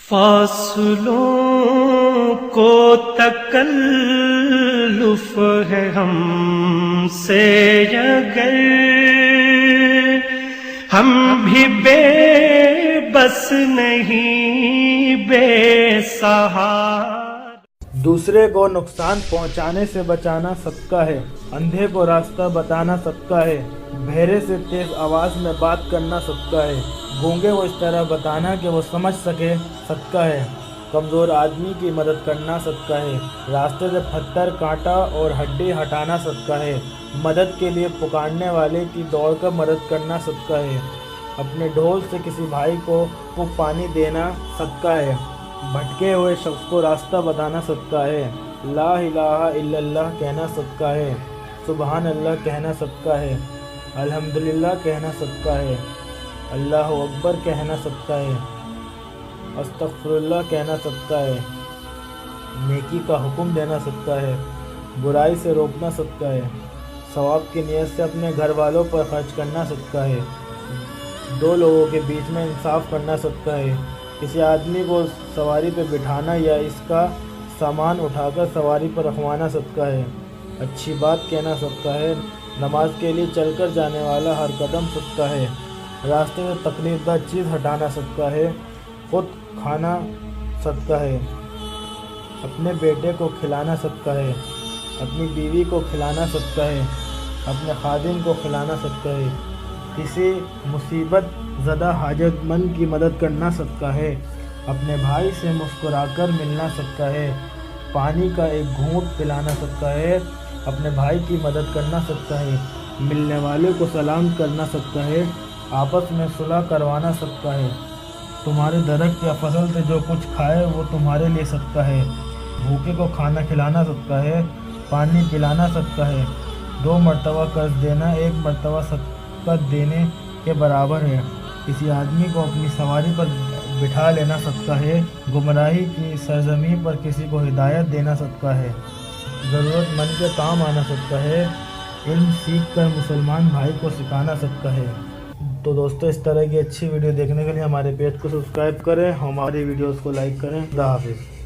فاصلوں کو تکلف ہے ہم سے اگر ہم بھی بے بس نہیں بے سہارا۔ دوسرے کو نقصان پہنچانے سے بچانا صدقہ ہے، اندھے کو راستہ بتانا صدقہ ہے، بہرے سے تیز آواز میں بات کرنا صدقہ ہے، گونگے کو اس طرح بتانا کہ وہ سمجھ سکے صدقہ ہے، کمزور آدمی کی مدد کرنا صدقہ ہے، راستے سے پتھر کانٹا اور ہڈی ہٹانا صدقہ ہے، مدد کے لیے پکارنے والے کی دوڑ کر مدد کرنا صدقہ ہے، اپنے ڈھول سے کسی بھائی کو پانی دینا صدقہ ہے، بھٹکے ہوئے شخص کو راستہ بتانا صدقہ ہے، لا الہ الا اللہ کہنا صدقہ ہے، سبحان اللہ کہنا صدقہ ہے، الحمدللہ کہنا صدقہ ہے، اللہ اکبر کہنا صدقہ ہے، استغفر اللہ کہنا صدقہ ہے، نیکی کا حکم دینا صدقہ ہے، برائی سے روکنا صدقہ ہے، ثواب کی نیت سے اپنے گھر والوں پر خرچ کرنا صدقہ ہے، دو لوگوں کے بیچ میں انصاف کرنا صدقہ ہے، کسی آدمی کو سواری پہ بٹھانا یا اس کا سامان اٹھا کر سواری پر رکھوانا صدقہ ہے، اچھی بات کہنا صدقہ ہے، نماز کے لیے چل کر جانے والا ہر قدم صدقہ ہے، راستے سے تکلیف دہ چیز ہٹانا صدقہ ہے، خود کھانا صدقہ ہے، اپنے بیٹے کو کھلانا صدقہ ہے، اپنی بیوی کو کھلانا صدقہ ہے، اپنے خادم کو کھلانا صدقہ ہے، کسی مصیبت زدہ حاجت مند کی مدد کرنا صدقہ ہے، اپنے بھائی سے مسکرا کر ملنا صدقہ ہے، پانی کا ایک گھونٹ پلانا صدقہ ہے، اپنے بھائی کی مدد کرنا صدقہ ہے، ملنے والے کو سلام کرنا صدقہ ہے، آپس میں صلح کروانا صدقہ ہے، تمہارے درخت یا فصل سے جو کچھ کھائے وہ تمہارے لیے صدقہ ہے، بھوکے کو کھانا کھلانا صدقہ ہے، پانی پلانا صدقہ ہے، 2 مرتبہ قرض دینا 1 مرتبہ صدقہ دینے کے برابر ہے، کسی آدمی کو اپنی سواری پر بٹھا لینا صدقہ ہے، گمراہی کی سرزمین پر کسی کو ہدایت دینا صدقہ ہے، ضرورت مند کے کام آنا صدقہ ہے، علم سیکھ کر مسلمان بھائی کو سکھانا صدقہ ہے۔ تو دوستو اس طرح کی اچھی ویڈیو دیکھنے کے لیے ہمارے پیج کو سبسکرائب کریں، ہماری ویڈیوز کو لائک کریں۔ خدا حافظ۔